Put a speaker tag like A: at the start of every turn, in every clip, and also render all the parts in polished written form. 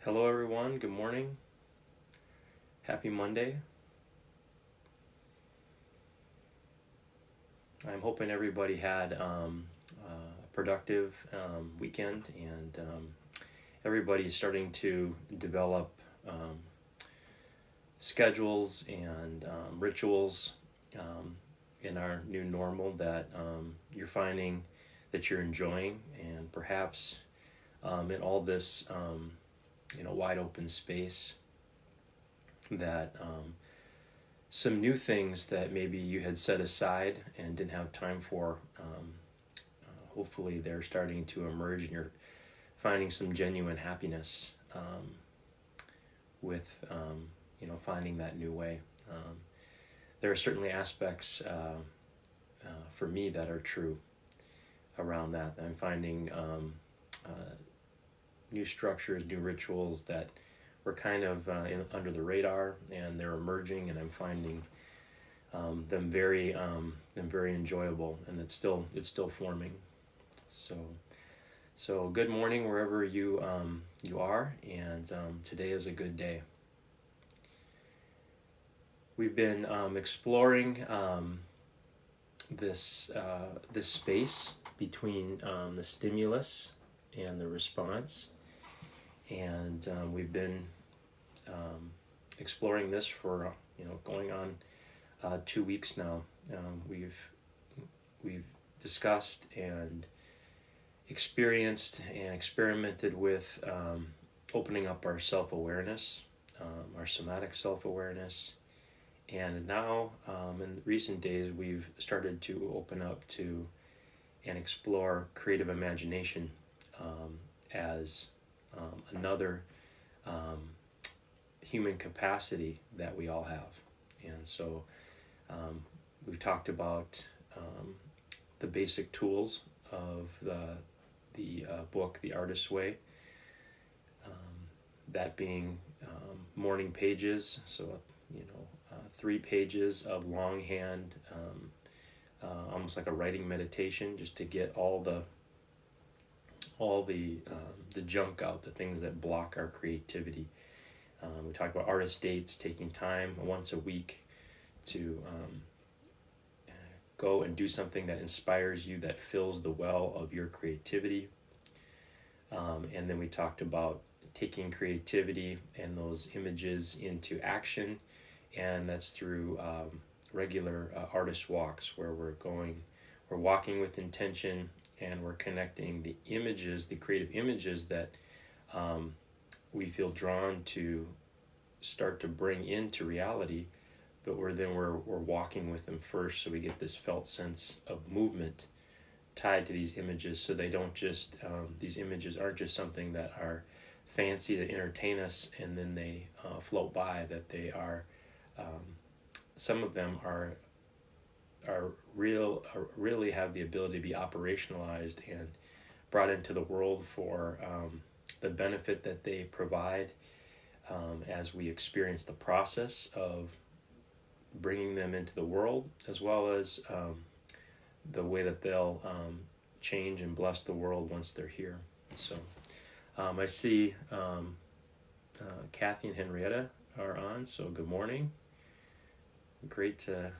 A: Hello, everyone. Good morning. Happy Monday. I'm hoping everybody had a productive weekend, and everybody is starting to develop schedules and rituals in our new normal that you're finding that you're enjoying, and perhaps in all this wide open space that some new things that maybe you had set aside and didn't have time for, hopefully they're starting to emerge, and you're finding some genuine happiness with finding that new way. There are certainly aspects for me that are true around that. I'm finding new structures, new rituals that were kind of under the radar, and they're emerging, and I'm finding them very enjoyable, and it's still forming. So good morning wherever you are, and today is a good day. We've been exploring this space between the stimulus and the response, and we've been exploring this for going on 2 weeks now. We've discussed and experienced and experimented with opening up our self-awareness, our somatic self-awareness, and now in recent days we've started to open up to and explore creative imagination as another human capacity that we all have. And so we've talked about the basic tools of the book, The Artist's Way, that being morning pages, so 3 pages of longhand, almost like a writing meditation, just to get all the junk out, the things that block our creativity. We talk about artist dates, taking time once a week to go and do something that inspires you, that fills the well of your creativity. And then we talked about taking creativity and those images into action, and that's through regular artist walks, where we're walking with intention, and we're connecting the images, the creative images that we feel drawn to start to bring into reality, but we're walking with them first, so we get this felt sense of movement tied to these images, so they don't just these images aren't just something that are fancy to entertain us and then they float by. That they are some of them are really have the ability to be operationalized and brought into the world for the benefit that they provide as we experience the process of bringing them into the world, as well as the way that they'll change and bless the world once they're here. So I see Kathy and Henrietta are on, so good morning. Great to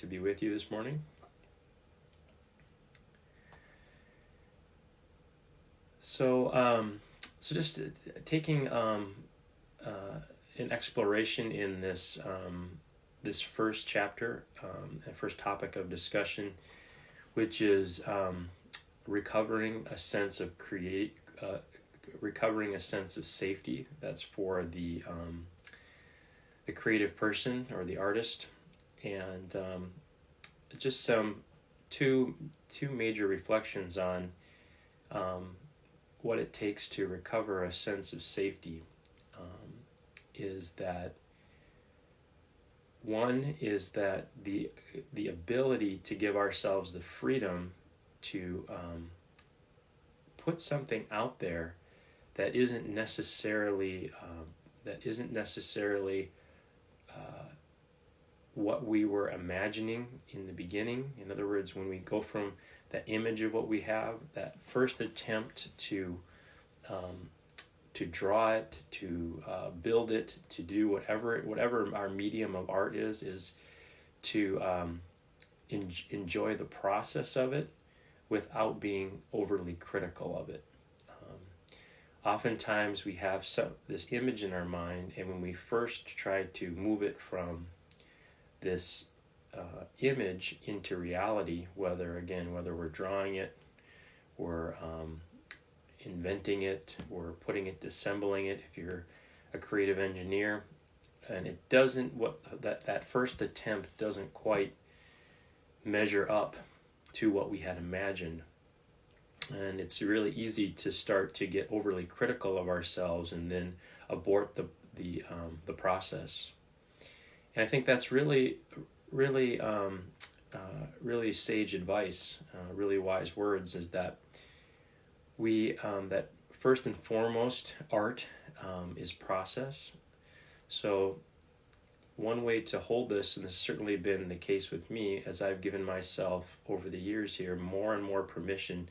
A: be with you this morning. So just taking an exploration in this this first chapter, first topic of discussion, which is recovering a sense of recovering a sense of safety. That's for the creative person or the artist, and just some two major reflections on what it takes to recover a sense of safety. Is that one is that the ability to give ourselves the freedom to put something out there that isn't necessarily what we were imagining in the beginning. In other words, when we go from that image of what we have, that first attempt to to draw it, to build it, to do whatever our medium of art is to enjoy the process of it without being overly critical of it. Oftentimes we have this image in our mind, and when we first try to move it from this image into reality, whether we're drawing it, we're inventing it, we're putting it, assembling it, if you're a creative engineer, and it doesn't, that first attempt doesn't quite measure up to what we had imagined. And it's really easy to start to get overly critical of ourselves and then abort the process. And I think that's really sage advice, really wise words, is that that first and foremost, art is process. So one way to hold this, and this has certainly been the case with me, as I've given myself over the years here more and more permission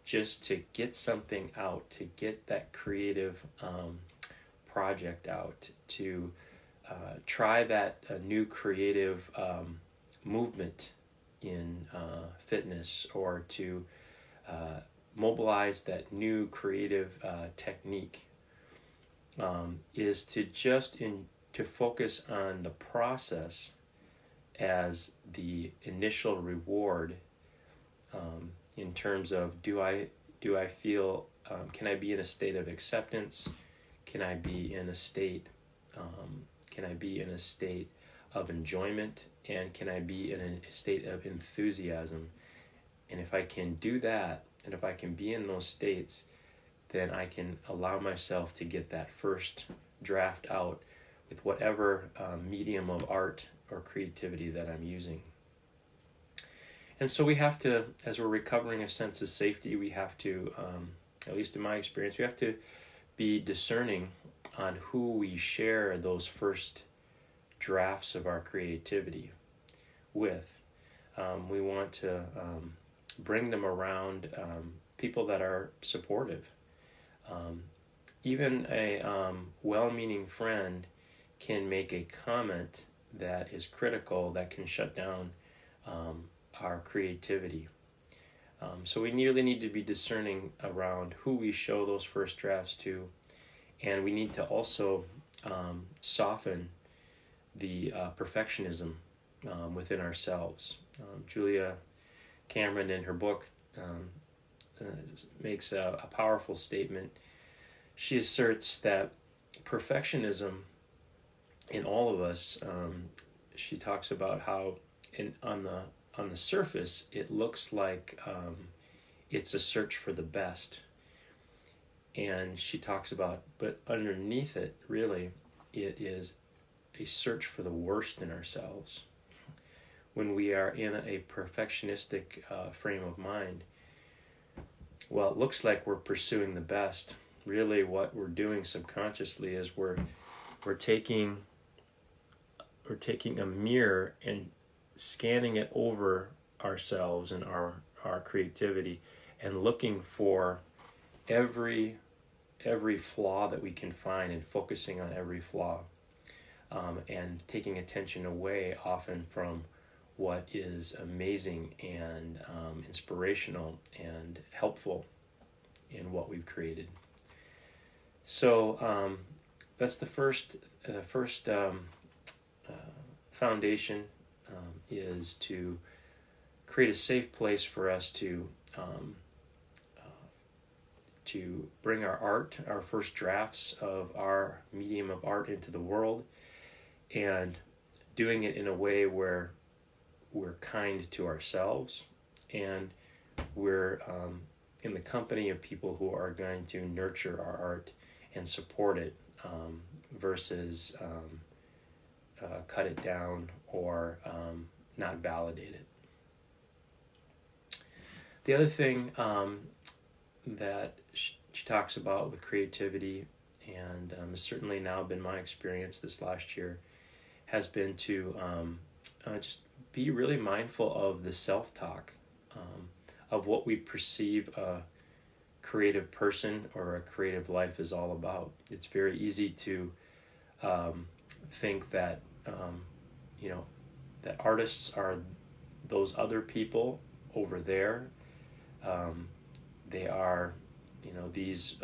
A: just to get something out, to get that creative project out, to try that new creative movement in fitness, or to mobilize that new creative technique, is to to focus on the process as the initial reward, in terms of do I feel, can I be in a state of acceptance? Can I be in a state of enjoyment? And can I be in a state of enthusiasm? And if I can do that, and if I can be in those states, then I can allow myself to get that first draft out with whatever medium of art or creativity that I'm using. And so we have to, as we're recovering a sense of safety, we have to, at least in my experience, we have to be discerning on who we share those first drafts of our creativity with. We want to bring them around people that are supportive. Even a well-meaning friend can make a comment that is critical, that can shut down our creativity. So we really need to be discerning around who we show those first drafts to, and we need to also soften the perfectionism within ourselves. Julia Cameron, in her book, makes a powerful statement. She asserts that perfectionism in all of us, she talks about how on the surface it looks like it's a search for the best, and she talks about, but underneath it, really, it is a search for the worst in ourselves. When we are in a perfectionistic frame of mind, well, it looks like we're pursuing the best. Really, what we're doing subconsciously is we're taking a mirror and scanning it over ourselves and our creativity, and looking for every flaw that we can find, and focusing on every flaw, and taking attention away often from what is amazing and inspirational and helpful in what we've created. So that's the first foundation, is to create a safe place for us to bring our art, our first drafts of our medium of art, into the world, and doing it in a way where we're kind to ourselves, and we're in the company of people who are going to nurture our art and support it, versus cut it down or not validate it. The other thing that she talks about with creativity, and has certainly now been my experience this last year, has been to just be really mindful of the self-talk, of what we perceive a creative person or a creative life is all about. It's very easy to think that that artists are those other people over there. They are these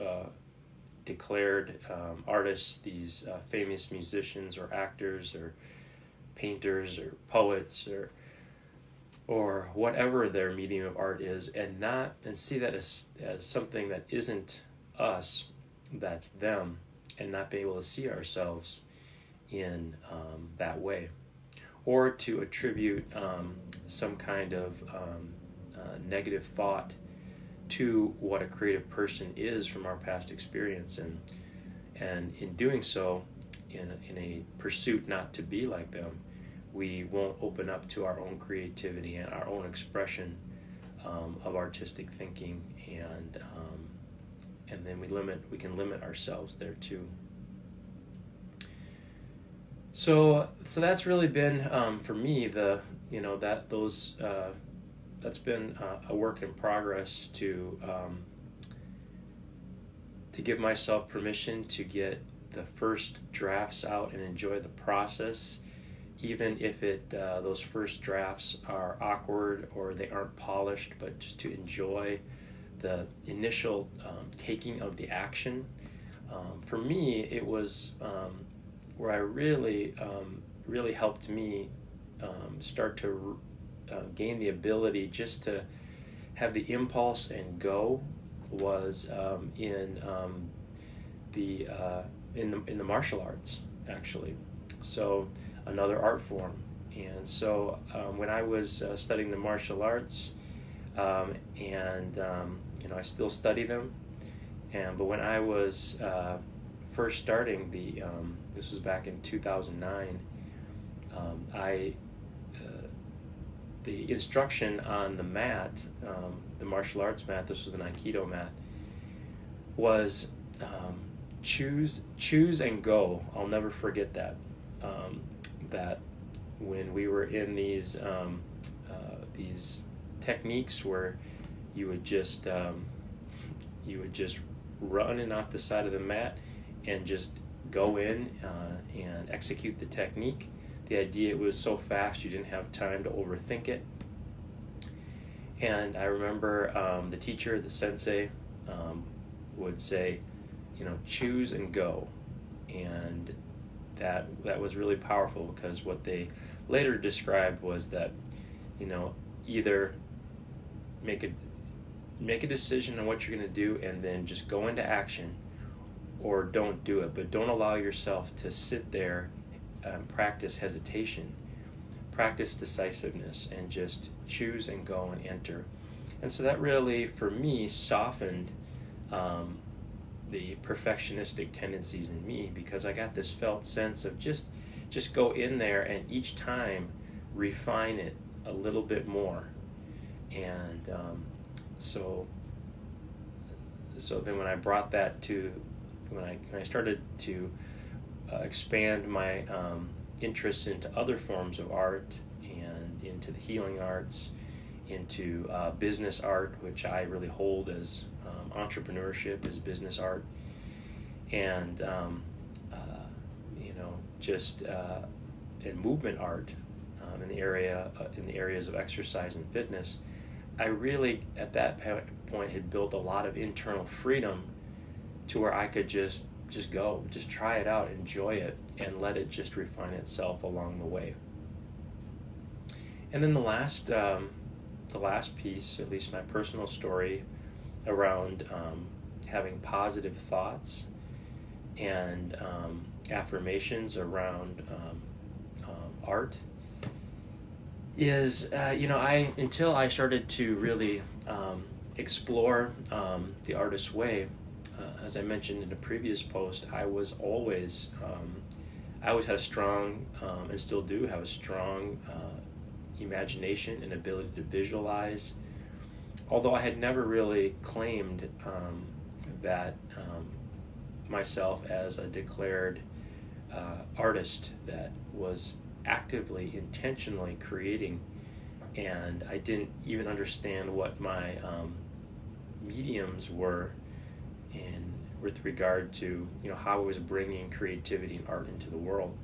A: declared artists, these famous musicians or actors or painters or poets or whatever their medium of art is, and see that as something that isn't us, that's them, and not be able to see ourselves in that way, or to attribute some kind of negative thought to what a creative person is from our past experience, and in doing so, in a pursuit not to be like them, we won't open up to our own creativity and our own expression of artistic thinking, and then we can limit ourselves there too. So that's really been for me that's been a work in progress to give myself permission to get the first drafts out and enjoy the process, even if those first drafts are awkward or they aren't polished, but just to enjoy the initial taking of the action. For me, it was where I really helped me start to gain the ability just to have the impulse and go was in the martial arts, actually. So another art form. And so when I was studying the martial arts, I still study them, but when I was first starting this was back in 2009, the instruction on the mat, the martial arts mat, this was an Aikido mat, was choose and go. I'll never forget that. That when we were in these techniques where you would just run in off the side of the mat and just go in and execute the technique. The idea was so fast you didn't have time to overthink it. And I remember the teacher, the sensei, would say, choose and go. And that was really powerful, because what they later described was that, either make a decision on what you're going to do and then just go into action, or don't do it. But don't allow yourself to sit there and practice hesitation. Practice decisiveness and just choose and go and enter. And so that really, for me, softened the perfectionistic tendencies in me, because I got this felt sense of just go in there and each time refine it a little bit more. And so then when I brought that to, when I started to expand my interests into other forms of art and into the healing arts, into business art, which I really hold as entrepreneurship is business art, and in movement art, in the areas of exercise and fitness, I really at that point had built a lot of internal freedom to where I could just go, just try it out, enjoy it, and let it just refine itself along the way. And then the last piece, at least my personal story, around having positive thoughts and affirmations around art is, until I started to really explore the artist's way. As I mentioned in a previous post, I always had a strong, and still do have a strong imagination and ability to visualize, although I had never really claimed that myself as a declared artist that was actively, intentionally creating, and I didn't even understand what my mediums were in with regard to how I was bringing creativity and art into the world.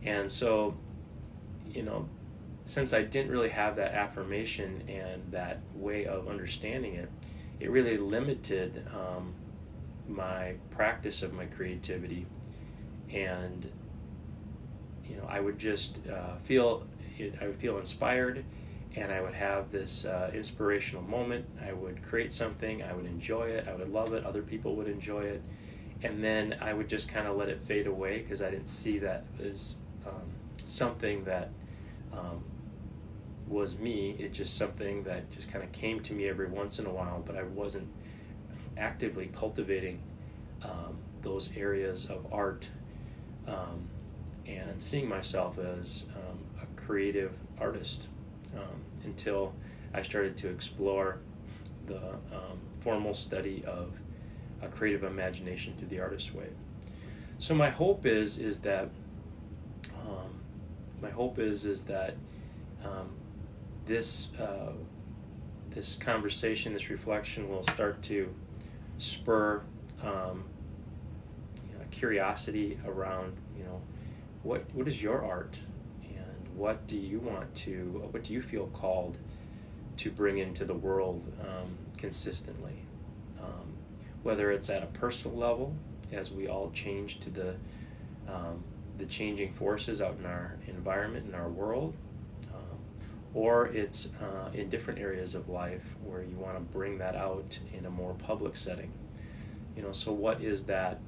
A: And so, since I didn't really have that affirmation and that way of understanding it, it really limited my practice of my creativity. And I would just feel inspired, and I would have this inspirational moment. I would create something, I would enjoy it, I would love it, other people would enjoy it, and then I would just kind of let it fade away because I didn't see that as something that was me. It's just something that just kind of came to me every once in a while, but I wasn't actively cultivating those areas of art and seeing myself as a creative artist until I started to explore the formal study of a creative imagination through the artist's way. So my hope is that this conversation, this reflection, will start to spur curiosity around what is your art, and what do you feel called to bring into the world consistently, whether it's at a personal level as we all change to the changing forces out in our environment, in our world, or it's in different areas of life where you want to bring that out in a more public setting. So what is that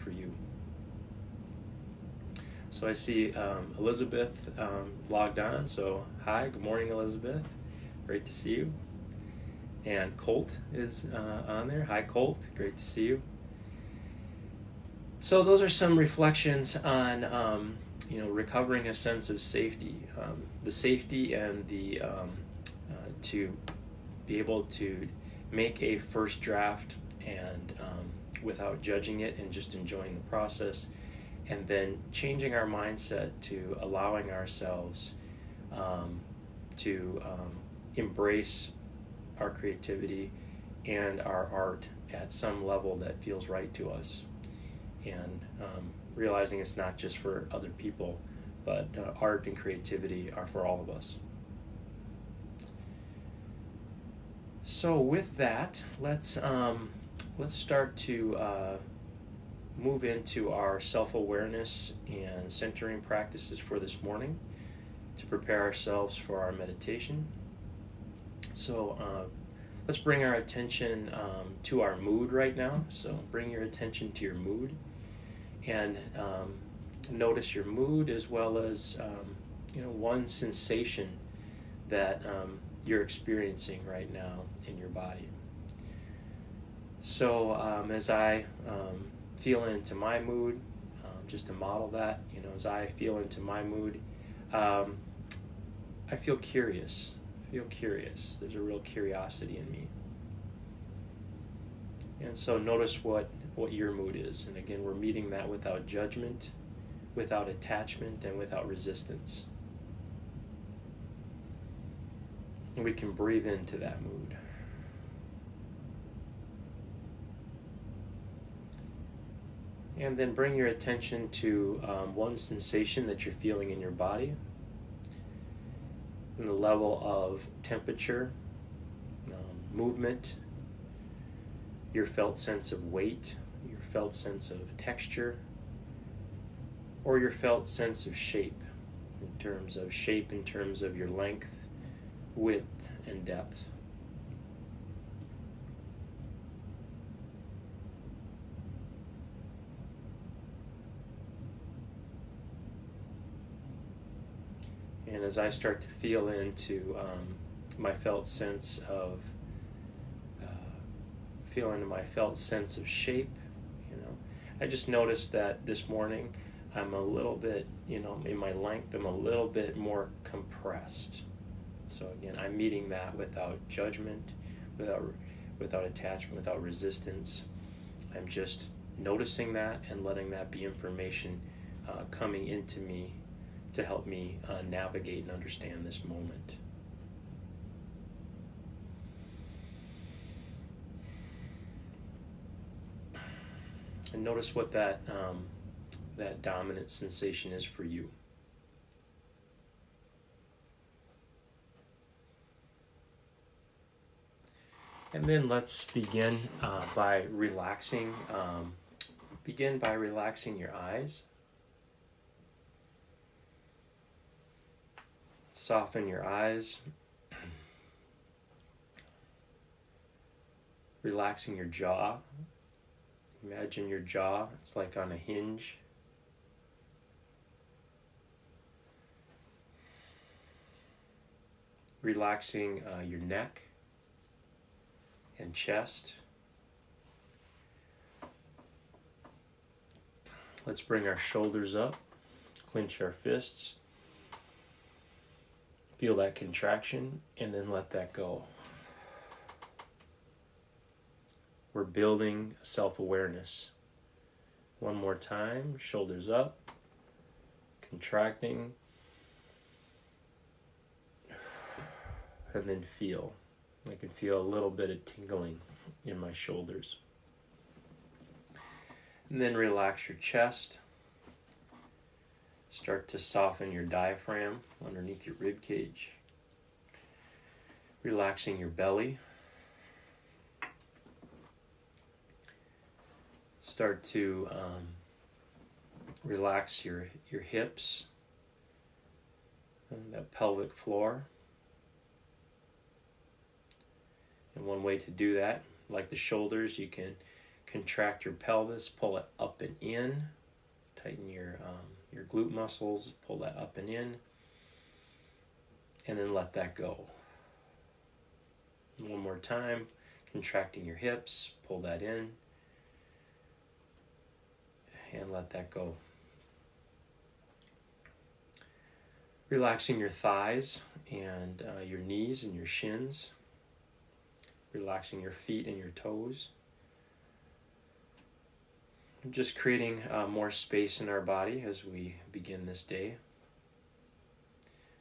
A: for you? So I see Elizabeth logged on. So hi, good morning, Elizabeth. Great to see you. And Colt is on there. Hi, Colt. Great to see you. So those are some reflections on recovering a sense of safety, the safety and the to be able to make a first draft and without judging it and just enjoying the process, and then changing our mindset to allowing ourselves to embrace our creativity and our art at some level that feels right to us, and realizing it's not just for other people, but art and creativity are for all of us. So with that, let's start to move into our self-awareness and centering practices for this morning to prepare ourselves for our meditation. So let's bring our attention to our mood right now. So bring your attention to your mood, and notice your mood as well as one sensation that you're experiencing right now in your body. So as I feel into my mood, just to model that, as I feel into my mood, I feel curious. There's a real curiosity in me. And so notice what your mood is. And again, we're meeting that without judgment, without attachment, and without resistance. And we can breathe into that mood. And then bring your attention to one sensation that you're feeling in your body, and the level of temperature, movement, your felt sense of weight, your felt sense of texture, or your felt sense of shape in terms of your length, width, and depth. And as I start to feel into my felt sense of shape, I just noticed that this morning I'm a little bit, in my length, I'm a little bit more compressed. So again, I'm meeting that without judgment, without attachment, without resistance. I'm just noticing that and letting that be information coming into me to help me navigate and understand this moment. And notice what that dominant sensation is for you. And then let's begin by relaxing. Begin by relaxing your eyes. Soften your eyes. Relaxing your jaw. Imagine your jaw, it's like on a hinge. Relaxing your neck and chest. Let's bring our shoulders up, clench our fists, feel that contraction, and then let that go. We're building self-awareness. One more time, shoulders up, contracting, and then feel. I can feel a little bit of tingling in my shoulders. And then relax your chest. Start to soften your diaphragm underneath your rib cage. Relaxing your belly. Start to relax your hips and that pelvic floor. And one way to do that, like the shoulders, you can contract your pelvis, pull it up and in, tighten your glute muscles, pull that up and in, and then let that go. One more time, contracting your hips, pull that in, and let that go. Relaxing your thighs and your knees and your shins. Relaxing your feet and your toes. Just creating more space in our body as we begin this day.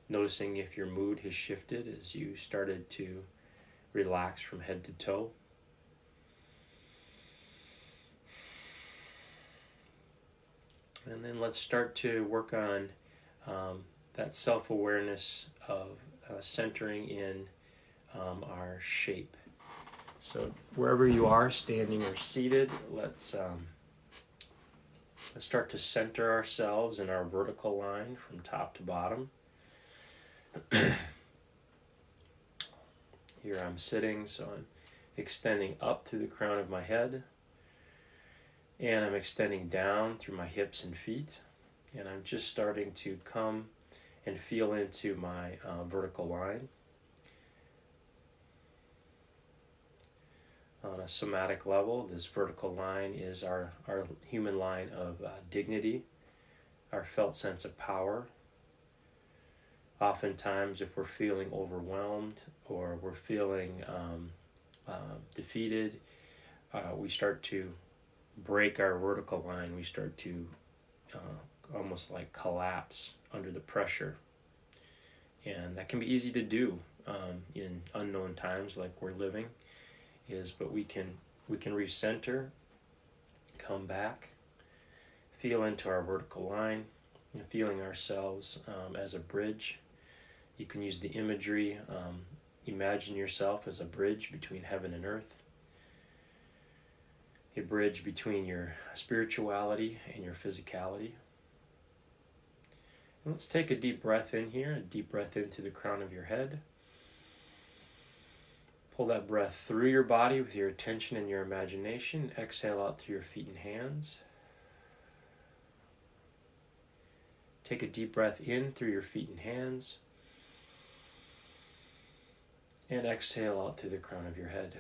A: Noticing if your mood has shifted as you started to relax from head to toe. And then let's start to work on that self-awareness of centering in our shape. So wherever you are, standing or seated, let's start to center ourselves in our vertical line from top to bottom. Here I'm sitting, so I'm extending up through the crown of my head, and I'm extending down through my hips and feet, and I'm just starting to come and feel into my vertical line. On a somatic level, this vertical line is our human line of dignity, our felt sense of power. Oftentimes, if we're feeling overwhelmed or we're feeling defeated, we start to break our vertical line. We start to almost like collapse under the pressure. And that can be easy to do in unknown times like we're living. But we can recenter, come back, feel into our vertical line, and feeling ourselves as a bridge. You can use the imagery, imagine yourself as a bridge between heaven and earth, a bridge between your spirituality and your physicality. And let's take a deep breath in here, a deep breath into the crown of your head. Pull that breath through your body with your attention and your imagination. Exhale out through your feet and hands. Take a deep breath in through your feet and hands. And exhale out through the crown of your head.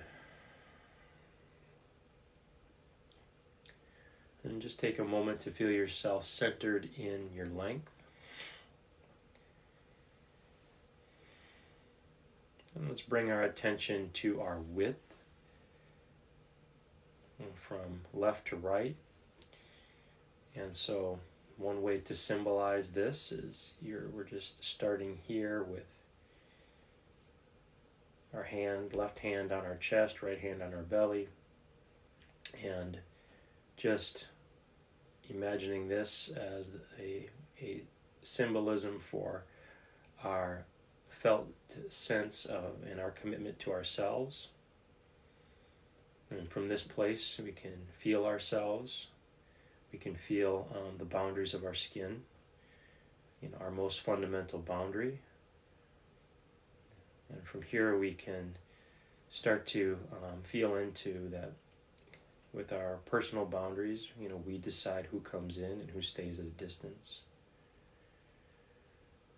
A: And just take a moment to feel yourself centered in your length. And let's bring our attention to our width, and from left to right. And so one way to symbolize this is we're just starting here with our left hand on our chest, right hand on our belly, and just imagining this as a symbolism for our felt sense of and our commitment to ourselves. And from this place, we can feel ourselves. We can feel the boundaries of our skin, our most fundamental boundary. And from here, we can start to feel into that with our personal boundaries. We decide who comes in and who stays at a distance.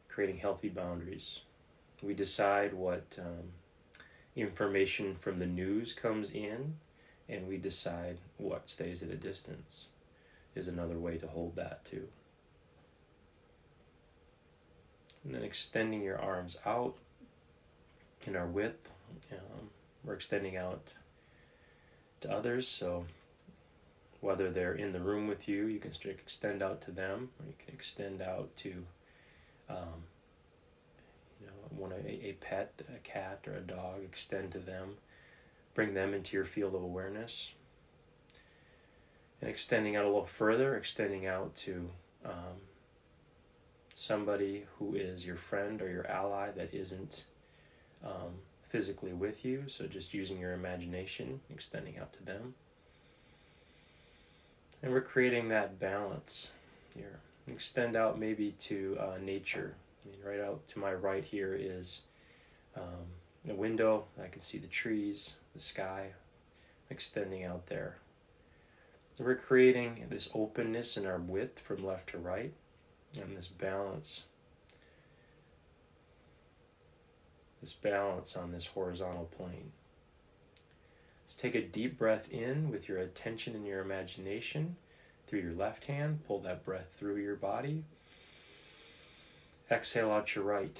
A: Creating healthy boundaries. We decide what information from the news comes in, and we decide what stays at a distance, is another way to hold that too. And then extending your arms out in our width. We're extending out to others, so whether they're in the room with you, you can extend out to them, or you can extend out to a pet, a cat or a dog. Extend to them, bring them into your field of awareness. And extending out a little further, extending out to somebody who is your friend or your ally that isn't physically with you, so just using your imagination, extending out to them. And we're creating that balance here. Extend out maybe to nature. Right out to my right here is a window. I can see the trees, the sky, extending out there. We're creating this openness in our width from left to right, and this balance on this horizontal plane. Let's take a deep breath in with your attention and your imagination through your left hand. Pull that breath through your body. Exhale out your right.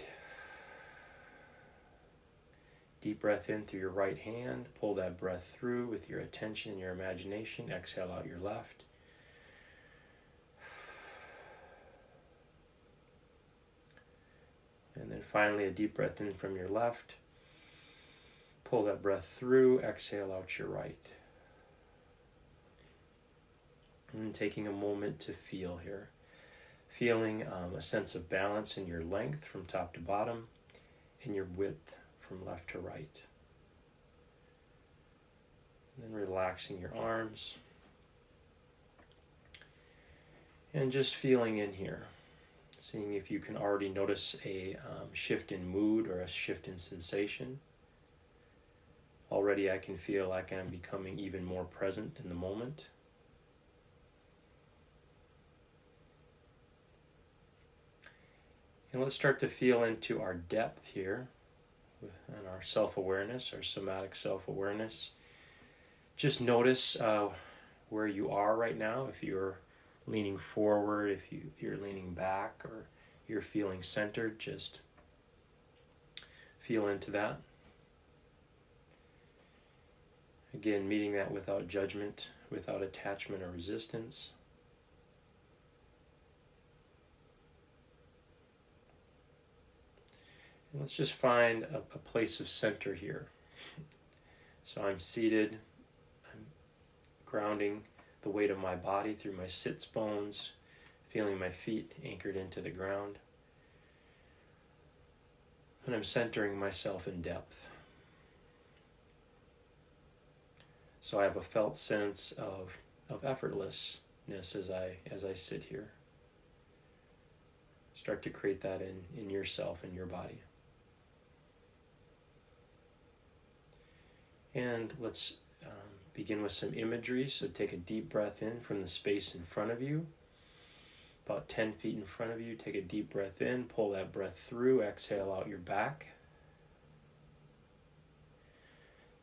A: Deep breath in through your right hand. Pull that breath through with your attention and your imagination. Exhale out your left. And then finally a deep breath in from your left. Pull that breath through. Exhale out your right. And taking a moment to feel here. Feeling a sense of balance in your length from top to bottom and your width from left to right. And then relaxing your arms. And just feeling in here. Seeing if you can already notice a shift in mood or a shift in sensation. Already I can feel like I'm becoming even more present in the moment. And let's start to feel into our depth here and our self-awareness, our somatic self-awareness. Just notice where you are right now. If you're leaning forward, if you're leaning back, or you're feeling centered, just feel into that. Again, meeting that without judgment, without attachment or resistance. And let's just find a place of center here. So I'm seated, I'm grounding the weight of my body through my sits bones, feeling my feet anchored into the ground. And I'm centering myself in depth. So I have a felt sense of effortlessness as I sit here. Start to create that in yourself, in your body. And let's begin with some imagery. So take a deep breath in from the space in front of you. About 10 feet in front of you, take a deep breath in, pull that breath through, exhale out your back.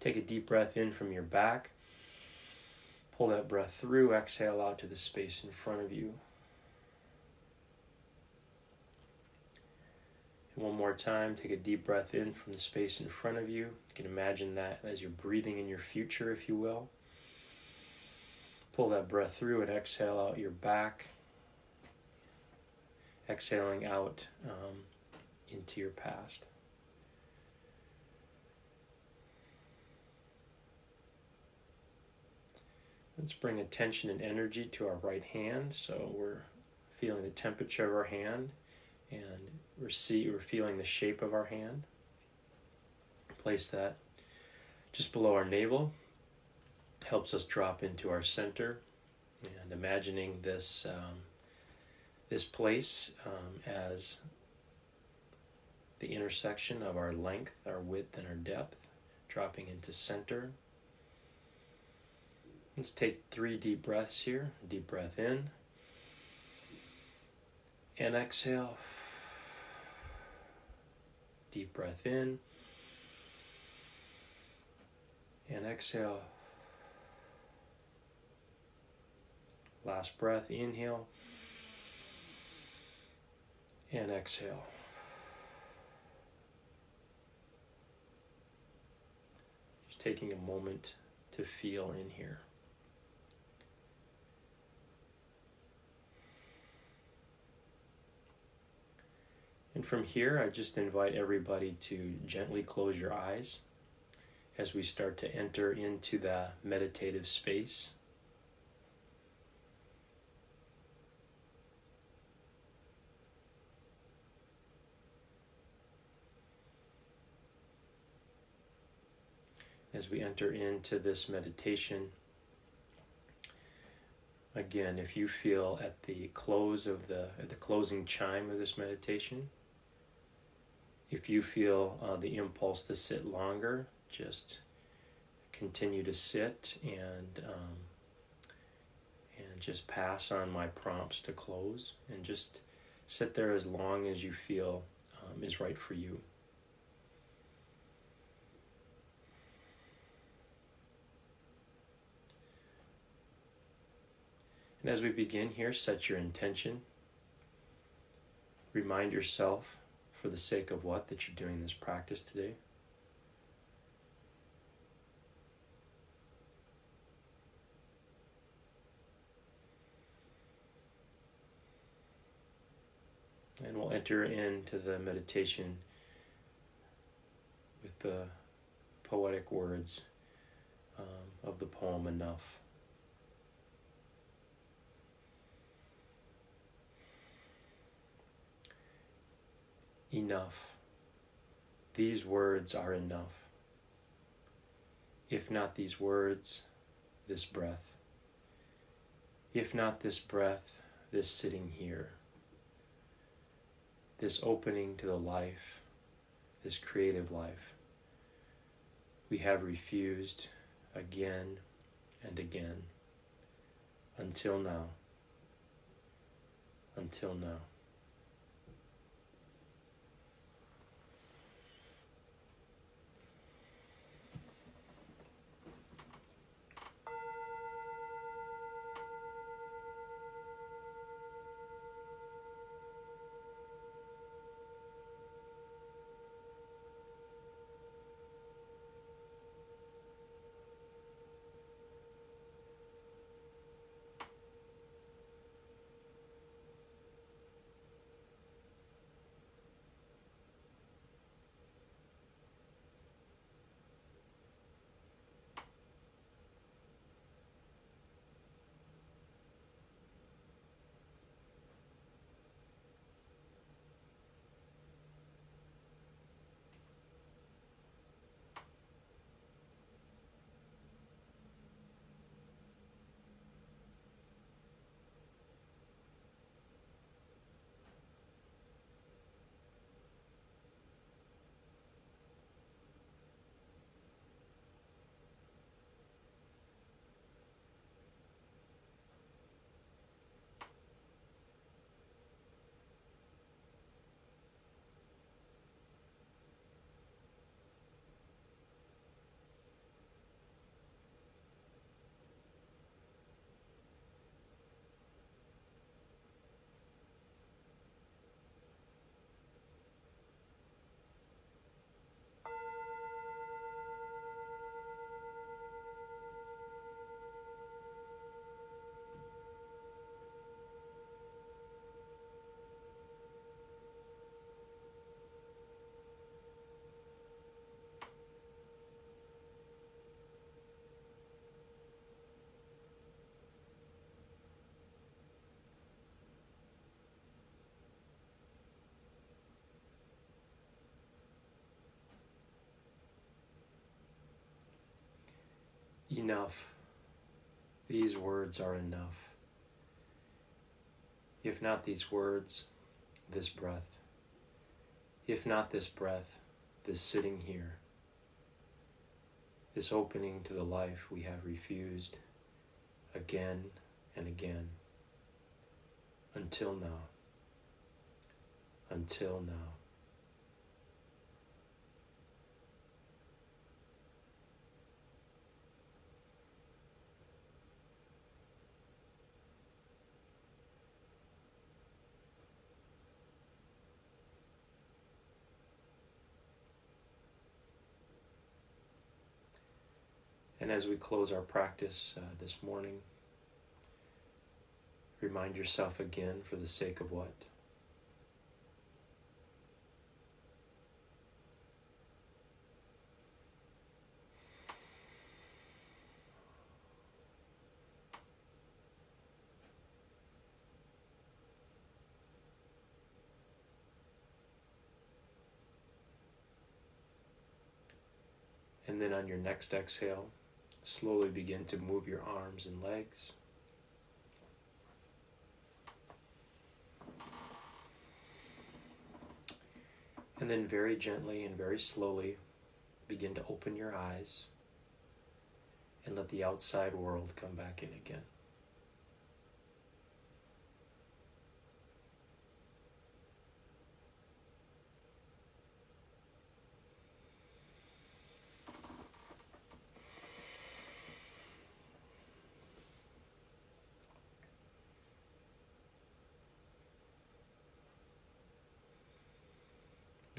A: Take a deep breath in from your back, pull that breath through, exhale out to the space in front of you. And one more time, take a deep breath in from the space in front of you. You can imagine that as you're breathing in your future, if you will. Pull that breath through and exhale out your back. Exhaling out into your past. Let's bring attention and energy to our right hand. So we're feeling the temperature of our hand, and we're feeling the shape of our hand. Place that just below our navel. Helps us drop into our center, and imagining this this place as the intersection of our length, our width, and our depth, dropping into center. Let's take 3 deep breaths here. Deep breath in and exhale. Deep breath in and exhale. Last breath, inhale and exhale. Just taking a moment to feel in here. And from here, I just invite everybody to gently close your eyes as we start to enter into the meditative space. As we enter into this meditation, again, if you feel at the closing chime of this meditation, if you feel the impulse to sit longer, just continue to sit and just pass on my prompts to close, and just sit there as long as you feel is right for you. And as we begin here, set your intention. Remind yourself, for the sake of what, that you're doing this practice today. And we'll enter into the meditation with the poetic words of the poem Enough. Enough. These words are enough. If not these words, this breath. If not this breath, this sitting here. This opening to the life, this creative life, we have refused again and again, until now. Until now. enough. These words are enough. If not these words, this breath. If not this breath, this sitting here. This opening to the life we have refused again and again. Until now. Until now. And as we close our practice this morning, remind yourself again, for the sake of what? And then on your next exhale, slowly begin to move your arms and legs. And then very gently and very slowly begin to open your eyes and let the outside world come back in again.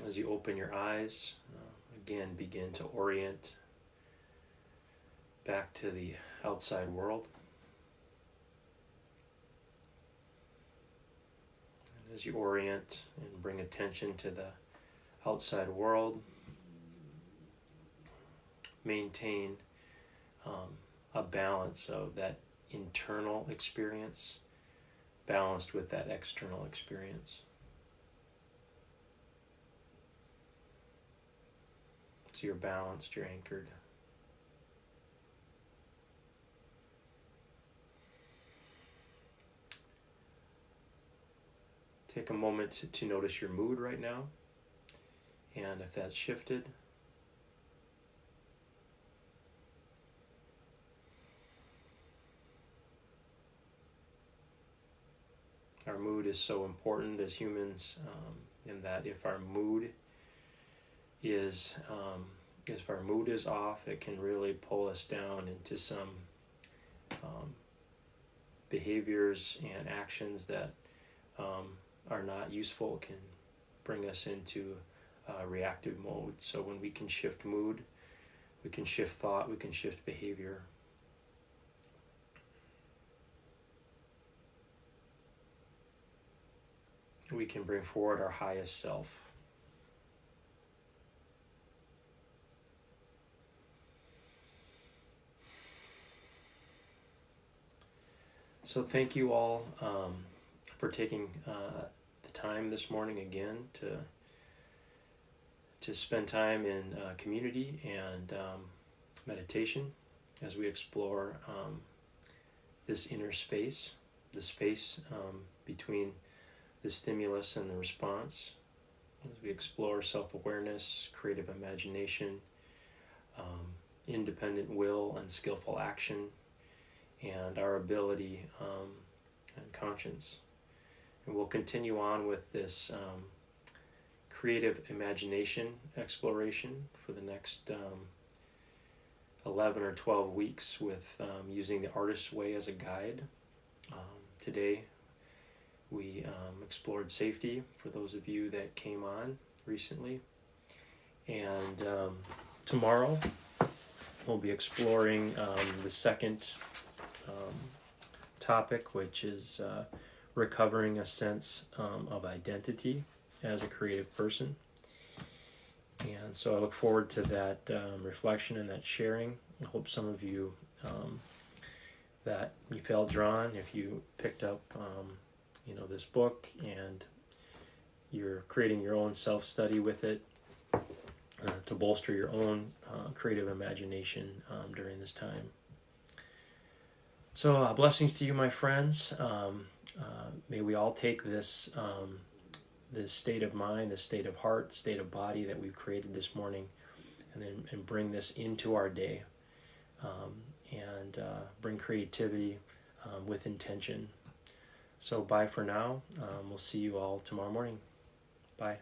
A: As you open your eyes, again begin to orient back to the outside world. And as you orient and bring attention to the outside world, maintain a balance of that internal experience balanced with that external experience. So you're balanced, you're anchored. Take a moment to notice your mood right now, and if that's shifted, our mood is so important as humans, in that if our mood is off, it can really pull us down into some behaviors and actions that are not useful, can bring us into reactive mode. So when we can shift mood, we can shift thought, we can shift behavior. We can bring forward our highest self. So thank you all for taking the time this morning again to spend time in community and meditation as we explore this inner space, the space between the stimulus and the response, as we explore self-awareness, creative imagination, independent will and skillful action, and our ability and conscience. And we'll continue on with this creative imagination exploration for the next 11 or 12 weeks with using the artist's way as a guide. Today we explored safety for those of you that came on recently. And tomorrow we'll be exploring the second topic, which is recovering a sense of identity as a creative person. And so I look forward to that reflection and that sharing. I hope some of you that you felt drawn, if you picked up this book and you're creating your own self-study with it to bolster your own creative imagination during this time. So blessings to you, my friends. May we all take this this state of mind, this state of heart, state of body that we've created this morning, and bring this into our day, and bring creativity with intention. So bye for now. We'll see you all tomorrow morning. Bye.